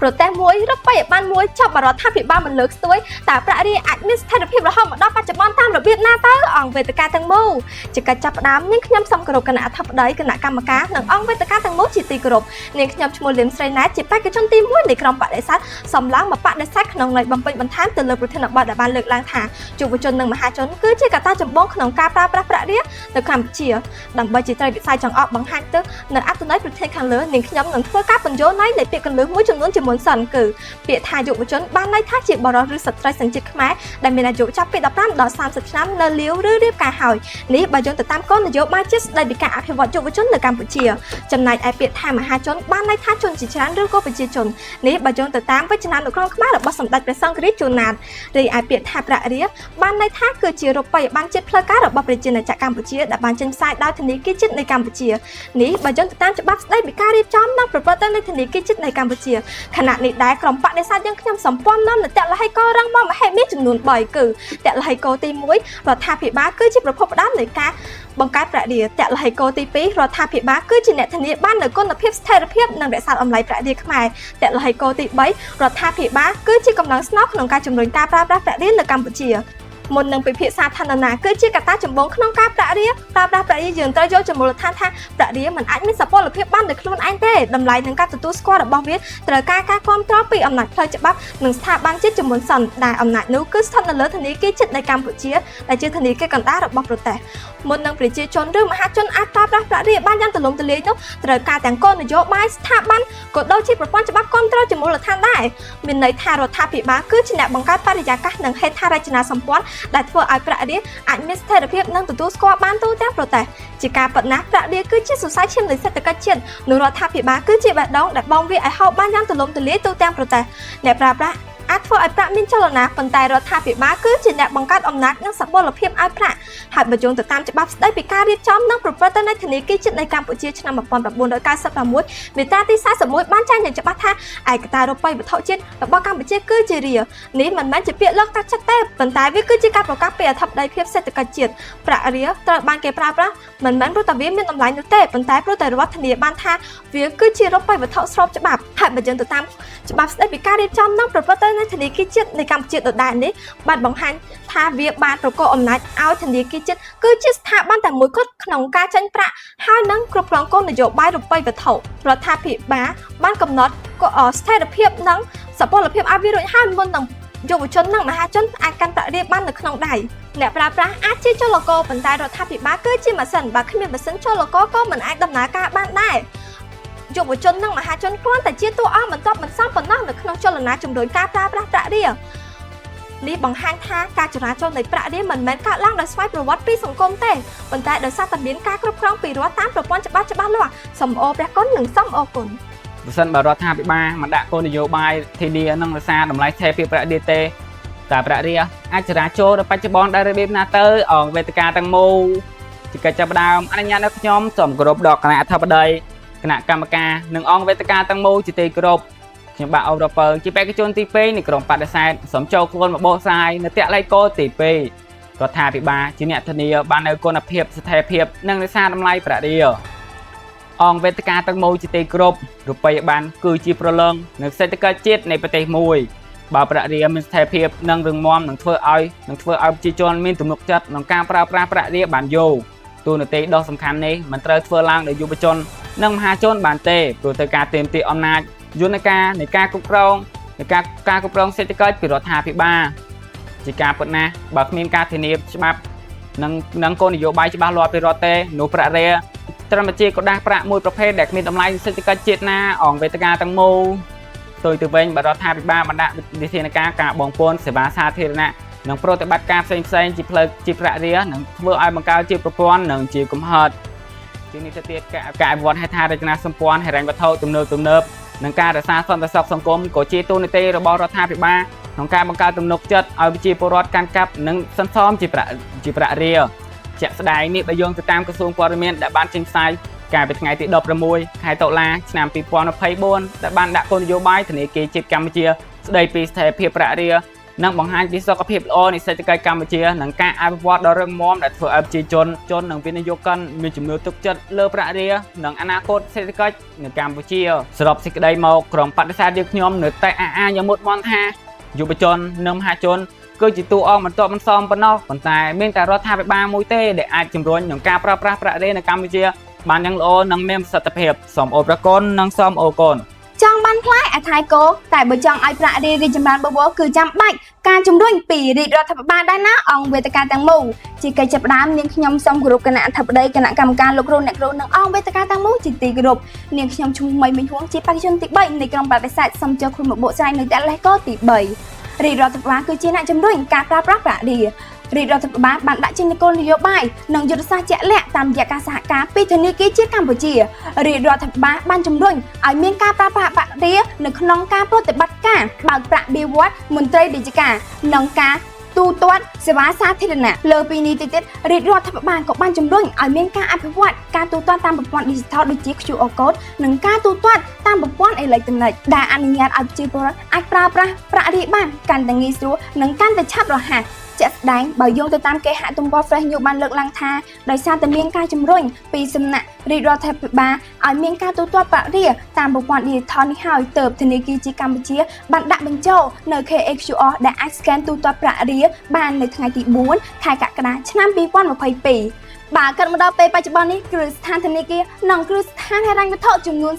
ប្រទេសមួយរកបីបានមួយចាប់បរដ្ឋាភិបាលមិនលើកស្ទួយតែប្រាក់រៀលអាចមានស្ថិរភាពរហូតមកដល់បច្ចុប្បន្នតាមរបៀបណាទៅអង្គវេទិកាទាំងមូលជាកិច្ចចាប់ផ្ដើមនាងខ្ញុំសូមគោរពគណៈអធិបតីគណៈកម្មការនិងអង្គវេទិកាទាំងមូលជាទីគោរពនាងខ្ញុំឈ្មោះលឹមស្រីណែតជាបេក្ខជនទី1នៃក្រុមបដិសេធសំឡងមកបដិសេធក្នុងន័យបំពេញបន្ថែមទៅលើប្រធានបទដែលបានលើកឡើងថាយុវជននិងមហាជនគឺជាកត្តាចម្បងក្នុងការប្រើប្រាស់ប្រាក់រៀលនៅកម្ពុជាដើម្បីជាត្រីវិស័យចង្អុលបង្ហាញទៅនៅអត្ថន័យប្រធានខាងលើនាងខ្ញុំនឹងធ្វើការបញ្យល់ន័យនៃពាក្យកន្លឹះមួយចំនួនជាមុនសិនគឺពាក្យថាយុវជនបានន័យថាជាបរិសុទ្ធឬស្ត្រីសញ្ជាតិខ្មែរដែលមានអាយុចាប់ពី15ដល់30ឆ្នាំនៅលាវឬរៀបការហើយនេះបើយោងទៅតាមគោលនយោបាយជាតិស្តីពីការអភិវឌ្ឍយុវជននៅកម្ពុជាចំណែកឯពាក្យថាមហាជនបានន័យថាជនជាច្រើនឬក៏ប្រជាជននេះបើយោងទៅតាមវចនានុក្រមខ្មែររបស់សម្ដេចព្រះសង្ឃរាជជួនណាតរីឯពាក្យថាប្រាក់រៀលបានន័យថាគឺជារូបិយប័ណ្ណជាតិផ្លូវការរបស់ប្រជាណាចក្រកម្ពុជាដែលបានចេញផ្សាយដោយធនាគារជាតិនៃកម្ពុជានេះបើយោងទៅតាមច្បាប់ស្តីពីការរៀបចំនិងប្រព្រឹត្តទៅនៃធនាគារជាតិនៃកម្ពុជាខណៈនេះដែរក្រុមបដិសេធយើងខ្ញុំសម្ព័ន្ធនាំនៅតលហិកោរងមកមហេមានចំនួន3គឺតលហិកោទី1រដ្ឋាភិបាលគឺជាប្រភពផ្ដើមនៃការបង្កើតប្រាក់រៀលតលហិកោទី2រដ្ឋាភិបាលគឺជាអ្នកធានាបាននូវគុណភាពស្ថិរភាពនិងរក្សាតម្លៃប្រាក់រៀលខ្មែរតលហិកោទី3រដ្ឋាភិបាលគឺជាកម្លាំងស្នូលក្នុងការជំរុញការប្រើប្រាស់ប្រាក់រៀលនៅកម្ពុជាមុននឹងពិភាក្សាឋានណាគឺជាកត្តាចម្បងក្នុងការប្រាក់រៀលប្រើប្រាស់ប្រាក់រៀលយើងត្រូវយកចំនួនឋានថាប្រាក់រៀលមិនអាចមានសុពលភាពបានដោយខ្លួនឯងទេតម្លៃនឹងការទទួលស្គាល់របស់វាត្រូវការការគាំទ្រពីអំណាចផ្លូវច្បាប់និងស្ថាប័នជាតិជំនុំសិនដែលអំណាចនោះគឺស្ថិតនៅលើធនាគារជាតិនៃកម្ពុជាដែលជាធនាគារកណ្ដាលរបស់ប្រទេសមុននឹងប្រជាជនឬមហាជនអាចប្រើប្រាស់ប្រាក់រៀលបានយ៉ាងទូលំទូលាយនោះត្រូវការទាំងគោលនយោបាយស្ថាប័នក៏ដូចជាប្រព័ន្ធច្បាប់គាំទ្រជាមូលដ្ឋានដែរមានន័យថារដ្ឋាភិបាលគឺជាអ្នកបង្កើតបរិយាកាសនិងហេដ្ឋារចនាសម្ព័ន្ធដែលធ្វើឲ្យប្រាក់រៀលអាចមានស្ថិរភាពនិងទទួលស្គាល់បានទូទាំងប្រទេសជាការពិតណាស់ប្រាក់រៀលគឺជាសរសៃឈាមនៃសេដ្ឋកិច្ចជាតិនោះរដ្ឋាភិបាលគឺជាបេះដូងដែលបងវាឲ្យហូបបានយ៉ាងទូលំទូលាយទូទាំងប្រទេសអ្នកប្រើប្រាស់អាចធ្វើឲ្យប្រាក់មានចលនាប៉ុន្តែរដ្ឋាភិបាលគឺជាអ្នកបង្កើតអំណាចនិងសុពលភាពឲ្យប្រាក់ហើយបើយោងទៅតាមច្បាប់ស្តីពីការរៀបចំនិងប្រព្រឹត្តទៅនៃធនាគារជាតិនៃកម្ពុជាឆ្នាំ1996មាត្រាទី41បានចែងយ៉ាងច្បាស់ថាឯកតារូបិយវត្ថុជាតិរបស់កម្ពុជាគឺជារៀលនេះមិនមែនជាពាក្យលើកទឹកចិត្តទេប៉ុន្តែវាគឺជាការប្រកាសពីអធិបតេយ្យភាពសេដ្ឋកិច្ចជាតិប្រាក់រៀលត្រូវបានគេប្រើប្រាស់មិនមែនព្រោះតែវាមានតម្លៃនោះទេប៉ុន្តែព្រោះតែរដ្ឋធានាបានថាវាគឺជារូបិយវត្ថុស្របច្បាប់ហើយបើយោងទៅតាមច្បាប់ស្តីពីការរៀបចំនិងប្រព្រឹត្តទៅនៃធនាគារជាតិនៃកម្ពុជាដដែលនេះបានបង្ហាញថាវាបានប្រកបអំណាចឲ្យធនាគារជាតិគឺជាស្ថាប័នតែមួយគត់ក្នុងការចេញប្រាក់ហើយនឹងគ្រប់គ្រងគោលនយោបាយរូបិយវត្ថុរដ្ឋាភិបាលបានកំណត់ស្ថិរភាពនិងសុពលភាពឲ្យវារួចហើយមុននឹងយុវជននិងមហាជនអាចកាន់ប្រាក់រៀលបាននៅក្នុងដៃអ្នកប្រើប្រាស់អាចជាចលករប៉ុន្តែរដ្ឋាភិបាលគឺជាម៉ាស៊ីនបើគ្មានម៉ាស៊ីនចលករក៏មិនអាចដំណើរការបានដែរយុវជននិងមហាជនគ្រាន់តែជាតួអង្គបន្ទាប់បន្សំប៉ុណ្ណោះនៅក្នុងចលនាជំរុញការប្រើប្រាស់ប្រាក់រៀលនេះបង្ហាញថាការចរាចរនៃប្រាក់រៀលមិនមែនកើតឡើងដោយស្វ័យប្រវត្តិពីសង្គមទេប៉ុន្តែដោយសារតែមានការគ្រប់គ្រងពីរដ្ឋតាមប្រព័ន្ធច្បាប់ច្បាស់លាស់សូមអរព្រះគុណនិងសូមអរគុណប្រសិនបើរដ្ឋាភិបាលមិនដាក់គោលនយោបាយធានានិងរក្សាតម្លៃស្ថិរភាពប្រាក់រៀលទេតែប្រាក់រៀលអាចចរាចរដល់បច្ចុប្បន្នដែលរបៀបណាទៅអង្គវេទិកាទាំងមូលជាកិច្ចចាប់ផ្ដើមអនុញ្ញាតឲ្យខ្ញុំសូមគោរពដល់គណៈអធិបតីគណៈកម្មការនិងអង្គវេទិកាទាំងមូលជាទីគោរពខ្ញុំបាទអូរ៉ូពើជាបេក្ខជនទី2នៃក្រុមបដិសេធសូមចូលខ្លួនមកបកស្រាយនៅតល័យកោទី2រដ្ឋាភិបាលជាអ្នកធានាបាននូវគុណភាពស្ថិរភាពនិងរក្សាតម្លៃប្រាក់រៀលអង្គវេទិកាទាំងមូលជាទីគោរពរូបិយប័ណ្ណគឺជាប្រឡងនៅសេដ្ឋកិច្ចជាតិនៃប្រទេសមួយបើប្រាក់រៀលមានស្ថិរភាពនិងរឹងមាំនឹងធ្វើឲ្យប្រជាជនមានទំនុកចិត្តក្នុងការប្រើប្រាស់ប្រាក់រៀលបានយូរទូនាទីដ៏សំខាន់នេះមិនត្រូវធ្វើឡើងដោយយុវជននិងមហាជនបានទេព្រោះទៅការទាមទារអំណាចយន្តការនៃការគ្រប់គ្រងសេដ្ឋកិច្ចពីរដ្ឋាភិបាលជាការពិតណាស់បើគ្មានការធានាច្បាប់និងគោលនយោបាយច្បាស់លាស់ពីរដ្ឋទេនោះប្រាក់រៀលត្រឹមតែជាកដាស់ប្រាក់មួយប្រភេទដែលគ្មានតម្លៃសេដ្ឋកិច្ចជាតិណាអង្គវេទិកាទាំងមូលផ្ទុយទៅវិញបើរដ្ឋាភិបាលបានដាក់វិធានការបងប្អូនសេវាសាធារណៈនិងប្រតិបត្តិការផ្សេងជាផ្លូវជាប្រាក់រៀលនឹងធ្វើឲ្យបង្កើតជាប្រព័ន្ធនិងជាកំហុសជានេះទៅទៀតការអភិវឌ្ឍហេដ្ឋារចនាសម្ព័ន្ធហិរញ្ញវត្ថុទំនើបនិងការរក្សាសន្តិសុខសង្គមក៏ជាទូនាទីរបស់រដ្ឋាភិបាលក្នុងការបង្កើតទំនុកចិត្តឲ្យប្រជាពលរដ្ឋកាន់កាប់និងសន្សំជាប្រាក់រៀលជាក់ស្ដែងនេះបើយោងទៅតាមក្រសួងព័ត៌មានដែលបានចេញផ្សាយកាលពីថ្ងៃទី16ខែតុលាឆ្នាំ2024ដែលបានដាក់គោលនយោបាយធនាគារជាតិកម្ពុជាស្ដីពីស្ថិរភាពប្រាក់រៀល នឹងបង្ហាញពីសុខភាពល្អនៃសេដ្ឋកិច្ចកម្ពុជានិងការអភិវឌ្ឍដ៏រឹងមាំដែលធ្វើឲ្យប្រជាជននិងវិនិយោគិនមានជំនឿទុកចិត្តលើប្រាក់រៀលនិងអនាគតសេដ្ឋកិច្ចនៅកម្ពុជាសរុបសេចក្តីមកក្រុមបដិសេធយើងខ្ញុំនៅតែអះអាងយ៉ាងមុតមន្តថាយុវជននិងមហាជនគឺជាតួអង្គបន្ទាប់បន្សំប៉ុណ្ណោះប៉ុន្តែមានតែរដ្ឋាភិបាលមួយទេដែលអាចជំរុញនឹងការប្រើប្រាស់ប្រាក់រៀលនៅកម្ពុជាបានយ៉ាងល្អនិងមានប្រសិទ្ធភាពសូមអរគុណនិងសូមអរគុណចង់បានផ្លែអាថៃគោតែបើចង់ឲ្យប្រាក់រៀលរីកចម្រើនបវរគឺចាំបាច់ការជំរុញពីរាជរដ្ឋាភិបាលដែរណាអង្គវេទិកាទាំងមូលជាកិច្ចចាប់ផ្ដើមនាងខ្ញុំសូមគោរពគណៈអធិបតីគណៈកម្មការលោកគ្រូអ្នកគ្រូនិងអង្គវេទិកាទាំងមូលជាទីគោរពនាងខ្ញុំឈ្មោះមីមីហួងជាបេក្ខជនទី3នៃក្រុមបដិសេធសូមចូលខ្លួនមកបកស្រាយនៅតែលេខកទី3រាជរដ្ឋាភិបាលគឺជាអ្នកជំរុញការប្រើប្រាស់ប្រាក់រៀលរាជរដ្ឋាភិបាលបានដាក់ចេញគោលនយោបាយនិងយុទ្ធសាស្ត្រជាក់លាក់តាមរយៈការសហការពីធនាគារជាតិកម្ពុជារាជរដ្ឋាភិបាលបានជំរុញឲ្យមានការប្រើប្រាស់ប្រាក់រៀលនៅក្នុងការប្រតិបត្តិការបើកប្រាក់បៀវត្សមន្ត្រីរាជការនិងការទូទាត់សេវាសាធារណៈលើពីនេះទៀតរាជរដ្ឋាភិបាលក៏បានជំរុញឲ្យមានការអភិវឌ្ឍការទូទាត់តាមប្រព័ន្ធ Digital ដូចជា QR Code និងការទូទាត់តាមប្រព័ន្ធអេឡិចត្រូនិកដែលអនុញ្ញាតឲ្យប្រជាពលរដ្ឋអាចប្រើប្រាស់ប្រាក់រៀលបានកាន់តែងាយស្រួលនិងកាន់តែឆាប់រហ័សជាក់ស្ដែងបើយោងទៅតាមគេហទំព័រ Fresh News បានលើកឡើងថាដោយសារតែមានការជំរុញពីសំណាក់រាជរដ្ឋាភិបាលឲ្យមានការទូទាត់ប្រាក់រៀលតាមប្រព័ន្ធ Digital នេះហើយទើបធនាគារជាតិកម្ពុជាបានដាក់បញ្ចូលនៅ KHQR ដែលអាច scan ទូទាត់ប្រាក់រៀលបាននៅថ្ងៃទី4ខែកក្កដាឆ្នាំ2022បាទកាត់មកដល់ពេលបច្ចុប្បន្ននេះគ្រឹះស្ថានធនាគារនិងគ្រឹះស្ថានហិរញ្ញវត្ថុចំនួន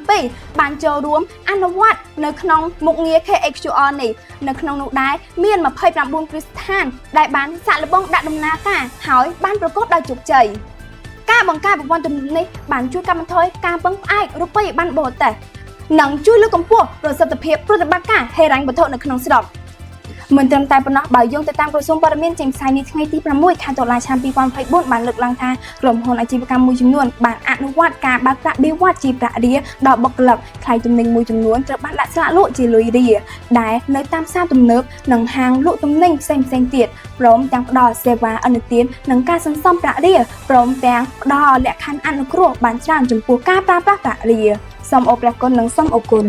37បានចូលរួមអនុវត្តនៅក្នុងមុខងារ KHQR នេះនៅក្នុងនោះដែរមាន29គ្រឹះស្ថានដែលបានសាកល្បងដាក់ដំណើរការហើយបានប្រកបដោយជោគជ័យការបង្កើតប្រព័ន្ធទំនើបនេះបានជួយកាត់បន្ថយការពឹងផ្អែករូបិយប័ណ្ណបរទេសនិងជួយលើកកម្ពស់ប្រសិទ្ធភាពប្រតិបត្តិការហិរញ្ញវត្ថុនៅក្នុងស្រុកមិនត្រឹមតែប៉ុណ្ណោះបើយោងទៅតាមក្រសួងព័ត៌មានចេញផ្សាយនេះថ្ងៃទី6ខែតុលាឆ្នាំ2024បានលើកឡើងថាក្រុមហ៊ុនអាជីវកម្មមួយចំនួនបានអនុវត្តការបើកប្រាក់បៀវត្សជាប្រាក់រៀលដល់បុគ្គលិកថ្លៃទំនិញមួយចំនួនត្រូវបានដាក់ស្លាកលក់ជាលុយរៀលដែលនៅតាមផ្សារទំនើបនិងហាងលក់ទំនិញផ្សេងៗទៀតព្រមទាំងផ្ដល់សេវាឥណទាននិងការសន្សំប្រាក់រៀលព្រមទាំងផ្ដល់លក្ខខណ្ឌអនុគ្រោះបានច្រើនចំពោះការប្រើប្រាស់ប្រាក់រៀលសូមអរគុណនិងសូមអរគុណ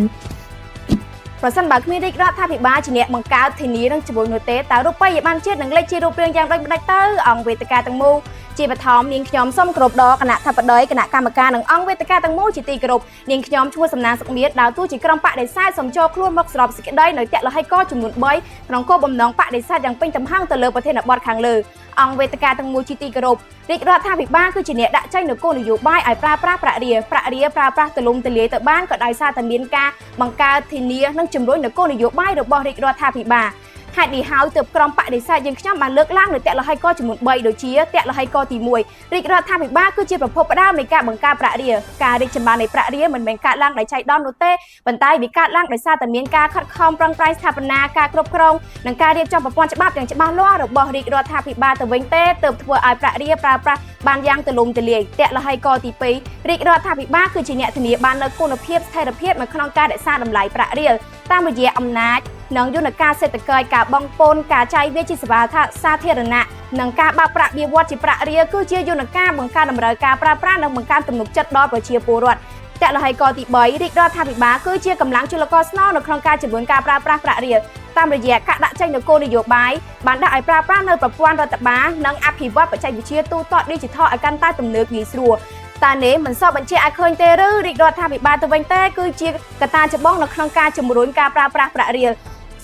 ប្រសិនបើគ្មានរាជរដ្ឋាភិបាលជាអ្នកបង្កើតធានានឹងជំនួយនោះទេតើរូបិយប័ណ្ណជាតិនឹងលេចជារូបរាងយ៉ាងដូចម្ដេចទៅអង្គវេទិកាទាំងមូលជាបឋមនាងខ្ញុំសូមគោរពដល់គណៈអធិបតីគណៈកម្មការនិងអង្គវេទិកាទាំងមូលជាទីគោរពនាងខ្ញុំឈ្មោះសំណាងសុខមៀតដើរតួជាក្រុមបដិសេធសូមចូលខ្លួនមកស្របសេចក្តីនៅតលហិកចំនួន3ក្នុងគោលបំណងបដិសេធយ៉ាងពេញទំហឹងទៅលើប្រធានបទខាងលើអង្គវេទិកាទាំងមូលជាទីគោរពរាជរដ្ឋាភិបាលគឺជាអ្នកដាក់ចេញនូវគោលនយោបាយឲ្យប្រើប្រាស់ប្រាក់រៀលប្រើប្រាស់ទូលំទូលាយទៅបានក៏ដោយសារតែមានការបង្កើតធានានិងជំរុញនូវគោលនយោបាយរបស់រាជរដ្ឋាភិបាលហេតុនេះហើយទើបក្រុមបដិសេធយើងខ្ញុំបានលើកឡើងនៅតលហិកចំនួន3ដូចជាតលហិកទី1រាជរដ្ឋាភិបាលគឺជាប្រភពផ្ដើមនៃការបង្កើតប្រាក់រៀលការរីកចម្រើននៃប្រាក់រៀលមិនមែនកើតឡើងដោយចៃដន្យនោះទេប៉ុន្តែវាកើតឡើងដោយសារតែមានការខិតខំប្រឹងប្រែងស្ថាបនាការគ្រប់គ្រងនិងការរៀបចំប្រព័ន្ធច្បាប់យ៉ាងច្បាស់លាស់របស់រាជរដ្ឋាភិបាលទៅវិញទេទើបធ្វើឲ្យប្រាក់រៀលប្រើប្រាស់បានយ៉ាងទូលំទូលាយតលហិកទី2រាជរដ្ឋាភិបាលគឺជាអ្នកធានាបាននូវគុណភាពស្ថិរភាពនៅក្នុងការរក្សាតម្លៃប្រាក់រៀលតាមរយៈអំណាចនិងយន្តការសេដ្ឋកិច្ចការបង់ពន្ធការចាយវាយជាសេវាសាធារណៈនិងការបើកប្រាក់បៀវត្សជាប្រាក់រៀលគឺជាយន្តការបង្កើនតម្រូវការប្រើប្រាស់និងបង្កើនទំនុកចិត្តដល់ប្រជាពលរដ្ឋតលហិកទី3រាជរដ្ឋាភិបាលគឺជាកម្លាំងចលករស្នូលនៅក្នុងការជំរុញការប្រើប្រាស់ប្រាក់រៀលតាមរយៈការដាក់ចេញនូវគោលនយោបាយបានដាក់ឲ្យប្រើប្រាស់នៅប្រព័ន្ធរដ្ឋបាលនិងអភិវឌ្ឍបច្ចេកវិទ្យាទូទាត់ Digital ឲ្យកាន់តែទំនើបងាយស្រួលតែនេះមិនសពបញ្ជាក់ឲ្យឃើញទេឬរាជរដ្ឋាភិបាលទៅវិញទេគឺជាកត្តាចម្បងនៅក្នុងការជំរុញការប្រើប្រាស់ប្រាក់រៀល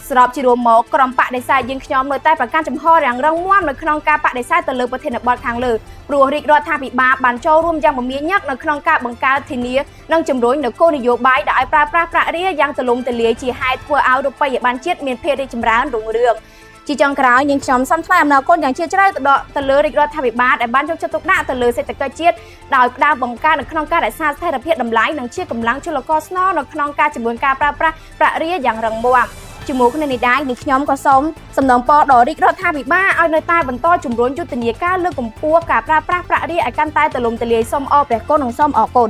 សរុបជារួមមកក្រុមបដិសេធយើងខ្ញុំនៅតែប្រកាន់ចំហយ៉ាងរឹងមាំនៅក្នុងការបដិសេធទៅលើប្រធានបទខាងលើព្រោះរាជរដ្ឋាភិបាលបានចូលរួមយ៉ាងមមាញឹកនៅក្នុងការបង្កើតធានានិងជំរុញនូវគោលនយោបាយដែលឲ្យប្រើប្រាស់ប្រាក់រៀលយ៉ាងទូលំទូលាយជាហេតុធ្វើឲ្យរូបិយប័ណ្ណជាតិមានភាពរីកចម្រើនរុងរឿងជាចុងក្រោយនាងខ្ញុំសូមថ្លែងអំណរគុណយ៉ាងជ្រាលជ្រៅទៅលើរាជរដ្ឋាភិបាលដែលបានយកចិត្តទុកដាក់ទៅលើសេដ្ឋកិច្ចជាតិដោយផ្ដើមបង្កើតនៅក្នុងការរក្សាស្ថិរភាពតម្លៃនិងជាកម្លាំងចលករស្នូលនៅក្នុងការជំរុញការប្រើប្រាស់ប្រាក់រៀលយ៉ាងរឹងមាំជាមួយគ្នានេះដែរនាងខ្ញុំក៏សូមសំណូមពរដល់រាជរដ្ឋាភិបាលឲ្យនៅតែបន្តជំរុញយុទ្ធនាការលើកកម្ពស់ការប្រើប្រាស់ប្រាក់រៀលឲ្យកាន់តែទូលំទូលាយសូមអរព្រះគុណនិងសូមអរគុណ